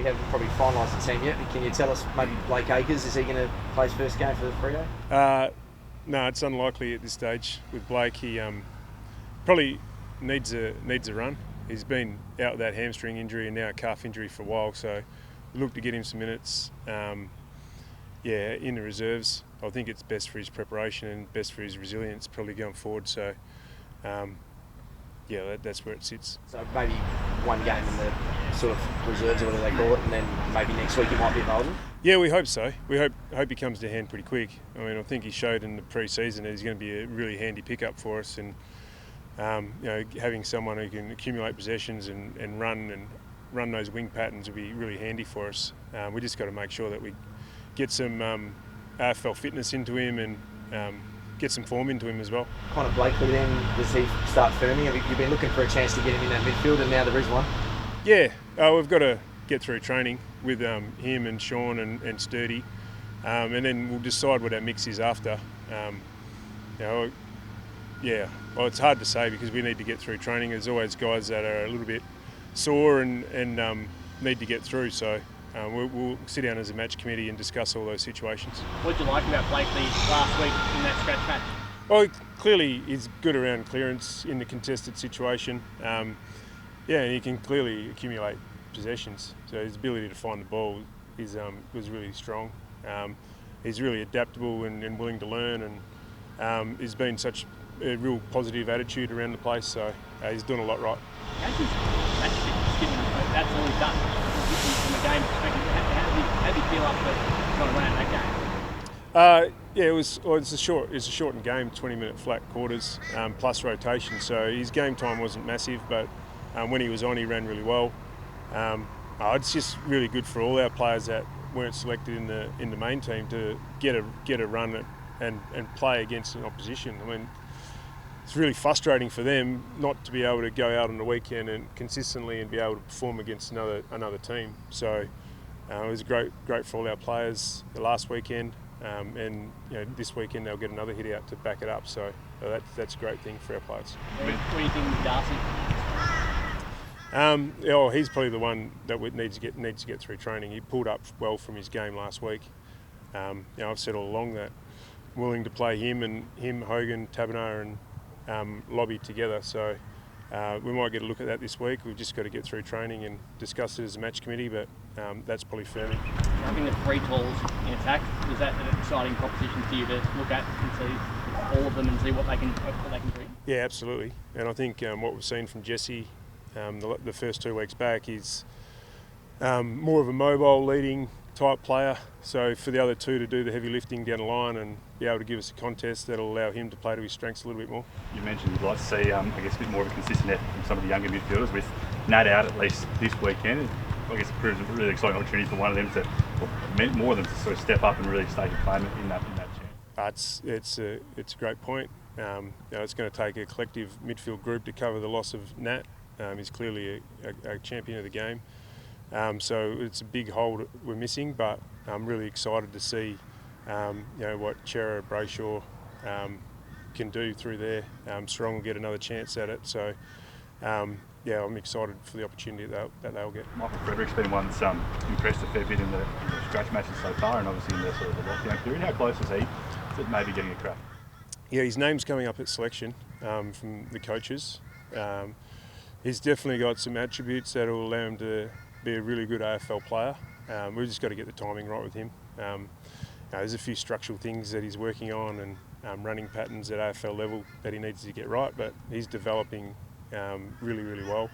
you haven't probably finalised the team yet, but can you tell us maybe Blake Acres, is he going to play his first game for the Freo? No, it's unlikely at this stage with Blake. He probably needs a run. He's been out with that hamstring injury and now a calf injury for a while, so we look to get him some minutes. In the reserves. I think it's best for his preparation and best for his resilience probably going forward. So, that's where it sits. So maybe one game in the sort of reserves or whatever they call it, and then maybe next week he might be available? Yeah, we hope so. We hope he comes to hand pretty quick. I mean, I think he showed in the pre-season that he's going to be a really handy pickup for us, and having someone who can accumulate possessions and run those wing patterns will be really handy for us. We just got to make sure that we get some AFL fitness into him and get some form into him as well. Connor Blakely then, does he start firming? Have you been looking for a chance to get him in that midfield and now there is one? Yeah, we've got to get through training with him and Sean and Sturdy, and then we'll decide what our mix is after. It's hard to say because we need to get through training. There's always guys that are a little bit sore and need to get through, so we'll sit down as a match committee and discuss all those situations. What did you like about Blakely last week in that scratch match? Well, clearly he's good around clearance in the contested situation. And he can clearly accumulate possessions. So his ability to find the ball was really strong. He's really adaptable and willing to learn, and he's been such a real positive attitude around the place. So he's doing a lot right. How's his match fitness, given that's all he's done from a game perspective? How did he feel after trying to run out that game? It's a shortened game, 20-minute flat quarters plus rotation. So his game time wasn't massive, but when he was on, he ran really well. It's just really good for all our players that weren't selected in the main team to get a run and play against an opposition. I mean, it's really frustrating for them not to be able to go out on the weekend and consistently and be able to perform against another team. So it was great for all our players the last weekend, and this weekend they'll get another hit out to back it up. So that's a great thing for our players. What do you think with Darcy? He's probably the one that needs to get through training. He pulled up well from his game last week. I've said all along that I'm willing to play him, Hogan, Taberner and Lobby together. So we might get a look at that this week. We've just got to get through training and discuss it as a match committee, but that's probably firming. Having the three talls in attack, is that an exciting proposition for you to look at and see all of them and see what they can bring? Yeah, absolutely. And I think what we've seen from Jesse the first 2 weeks back is more of a mobile leading type player. So for the other two to do the heavy lifting down the line and be able to give us a contest that'll allow him to play to his strengths a little bit more. You mentioned you'd like to see, a bit more of a consistent effort from some of the younger midfielders with Nat out at least this weekend. I guess it proves a really exciting opportunity for one of them more of them to sort of step up and really stake a claim in that chance. It's a great point. It's going to take a collective midfield group to cover the loss of Nat. He's clearly a champion of the game. So it's a big hole that we're missing, but I'm really excited to see what Chera Brayshaw can do through there. Strong will get another chance at it. So I'm excited for the opportunity that they'll get. Michael Frederick's been one that's impressed a fair bit in the scratch matches so far, and obviously in the sort of the lockdown period. How close is he to maybe getting a crack? Yeah, his name's coming up at selection from the coaches. He's definitely got some attributes that will allow him to be a really good AFL player. We've just got to get the timing right with him. There's a few structural things that he's working on and running patterns at AFL level that he needs to get right, but he's developing really, really well.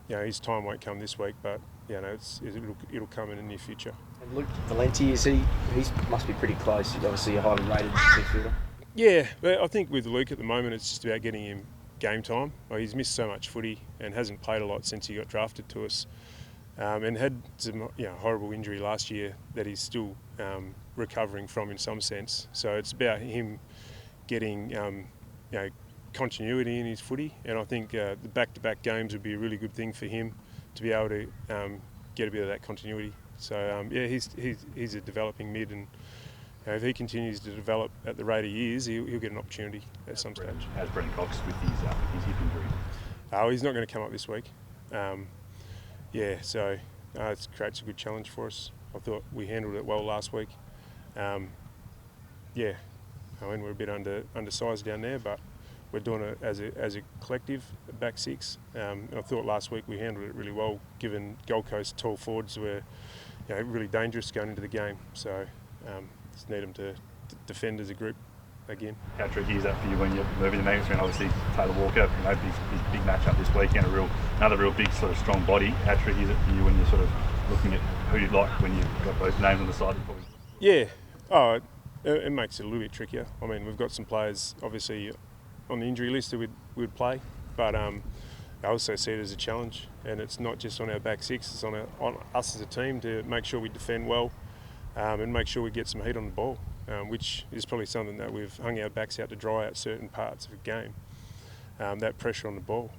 His time won't come this week, but it'll come in the near future. And Luke Valenti, he must be pretty close. He's obviously a highly rated midfielder. Yeah, but I think with Luke at the moment, it's just about getting him game time. He's missed so much footy and hasn't played a lot since he got drafted to us, and had some horrible injury last year that he's still recovering from in some sense. So it's about him getting continuity in his footy, and I think the back-to-back games would be a really good thing for him to be able to get a bit of that continuity. So he's a developing mid, and if he continues to develop at the rate he is, he'll get an opportunity at some stage. How's Brendan Cox with his hip injury? He's not going to come up this week. So it creates a good challenge for us. I thought we handled it well last week. Yeah, I mean, we're a bit undersized down there, but we're doing it as a collective, back six. And I thought last week we handled it really well, given Gold Coast tall forwards were really dangerous going into the game. So just need them to defend as a group again. How tricky is that for you when you're moving the Magnets around? Obviously, Taylor Walker, big matchup this weekend, another real big sort of strong body. How tricky is it for you when you're sort of looking at who you'd like when you've got those names on the side? Yeah, it makes it a little bit trickier. I mean, we've got some players obviously on the injury list that we'd play, but I also see it as a challenge, and it's not just on our back six, it's on us as a team to make sure we defend well and make sure we get some heat on the ball, which is probably something that we've hung our backs out to dry out certain parts of the game, that pressure on the ball.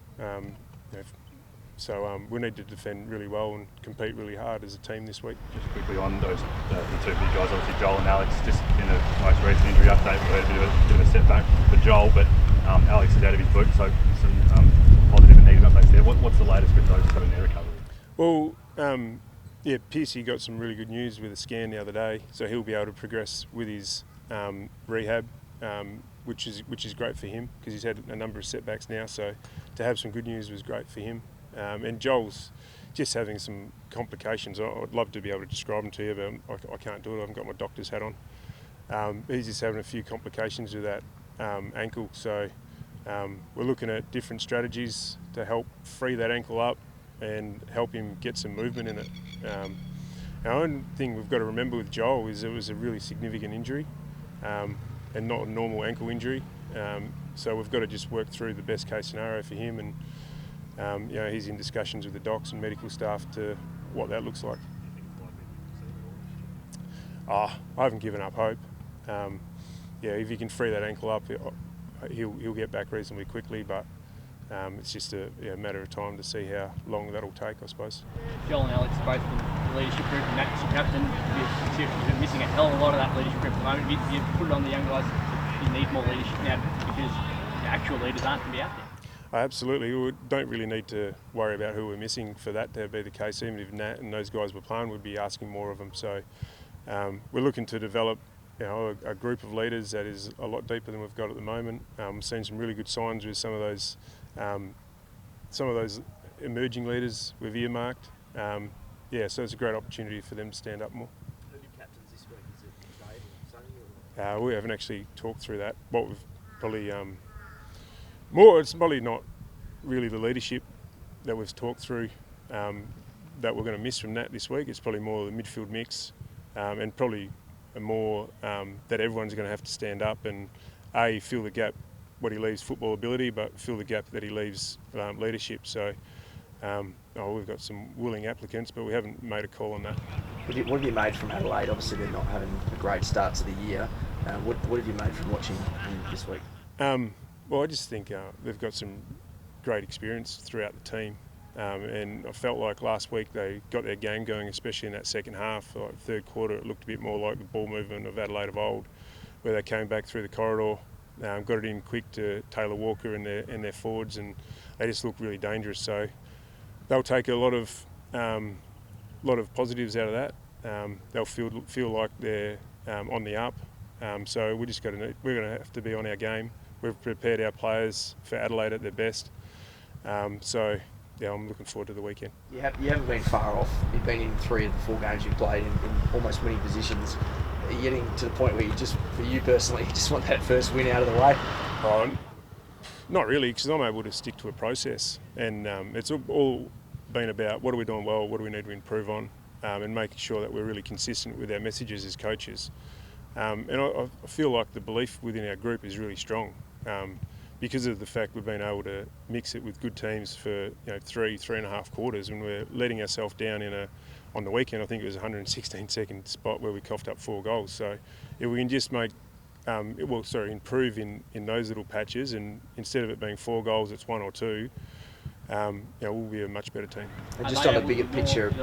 So we need to defend really well and compete really hard as a team this week. Just quickly on those the two big guys, obviously Joel and Alex, just in the most recent injury update, we had a bit of a setback for Joel, but Alex is out of his boot, so some positive and negative updates there. What's the latest with those two in their recovery? Well, Piercy got some really good news with a scan the other day, so he'll be able to progress with his rehab, which is great for him because he's had a number of setbacks now. So to have some good news was great for him. And Joel's just having some complications. I'd love to be able to describe them to you, but I can't do it. I haven't got my doctor's hat on. He's just having a few complications with that ankle. So we're looking at different strategies to help free that ankle up and help him get some movement in it. Our own thing we've got to remember with Joel is it was a really significant injury and not a normal ankle injury. So we've got to just work through the best case scenario for him, and he's in discussions with the docs and medical staff to what that looks like. I haven't given up hope. If he can free that ankle up, he'll get back reasonably quickly, but it's just a matter of time to see how long that'll take, I suppose. Joel and Alex both in the leadership group, and Matt's your captain. You've been missing a hell of a lot of that leadership group at the moment. You put it on the young guys. You need more leadership now because the actual leaders aren't going to be out there. Absolutely. We don't really need to worry about who we're missing for that to be the case. Even if Nat and those guys were playing, we'd be asking more of them. So we're looking to develop a group of leaders that is a lot deeper than we've got at the moment. We've seen some really good signs with some of those emerging leaders we've earmarked. So it's a great opportunity for them to stand up more. Who are your captains this week? Is it Dave or Sonny? We haven't actually talked through that. What we've probably it's probably not really the leadership that we've talked through that we're going to miss from Nat this week. It's probably more the midfield mix and probably more that everyone's going to have to stand up and fill the gap what he leaves football ability, but fill the gap that he leaves leadership. So we've got some willing applicants, but we haven't made a call on that. What have you made from Adelaide? Obviously they're not having a great start to the year. What have you made from watching him this week? Well, I just think they've got some great experience throughout the team. And I felt like last week they got their game going, especially in that second half. Like third quarter, it looked a bit more like the ball movement of Adelaide of old, where they came back through the corridor, got it in quick to Taylor Walker and their forwards, and they just looked really dangerous. So they'll take a lot of positives out of that. They'll feel like they're on the up. So we're going to have to be on our game. We've prepared our players for Adelaide at their best. I'm looking forward to the weekend. You haven't been far off. You've been in 3 of the 4 games you've played in almost winning positions. Are you getting to the point where for you personally, you just want that first win out of the way? Not really, because I'm able to stick to a process. And it's all been about what are we doing well, what do we need to improve on, and making sure that we're really consistent with our messages as coaches. And I feel like the belief within our group is really strong because of the fact we've been able to mix it with good teams for 3.5 quarters, and we're letting ourselves down on the weekend. I think it was a 116-second spot where we coughed up 4 goals. So if we can just improve in those little patches, and instead of it being 4 goals, it's 1 or 2. We'll be a much better team. And just on the bigger picture,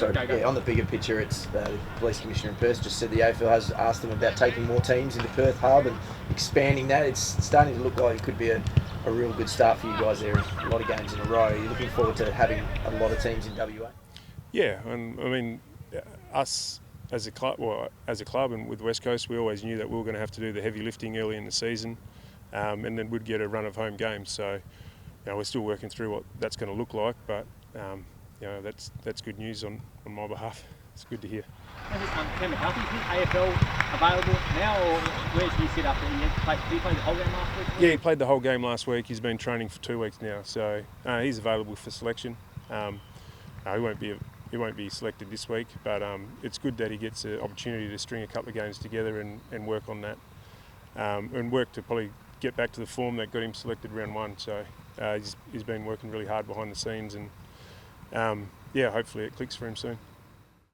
on the bigger picture, it's the Police Commissioner in Perth just said the AFL has asked them about taking more teams into Perth Hub and expanding that. It's starting to look like it could be a real good start for you guys there. A lot of games in a row. You're looking forward to having a lot of teams in WA? Yeah, and I mean, us as a club, and with West Coast, we always knew that we were going to have to do the heavy lifting early in the season, and then we'd get a run of home games. So, we're still working through what that's going to look like, but that's good news on my behalf. It's good to hear. Cam McCarthy, is AFL available now, or where's he sit up? Did he play the whole game last week? Yeah, he played the whole game last week. He's been training for 2 weeks now, so he's available for selection. He won't be selected this week, but it's good that he gets an opportunity to string a couple of games together and work on that, and work to probably get back to the form that got him selected round 1. So he's been working really hard behind the scenes, and hopefully it clicks for him soon.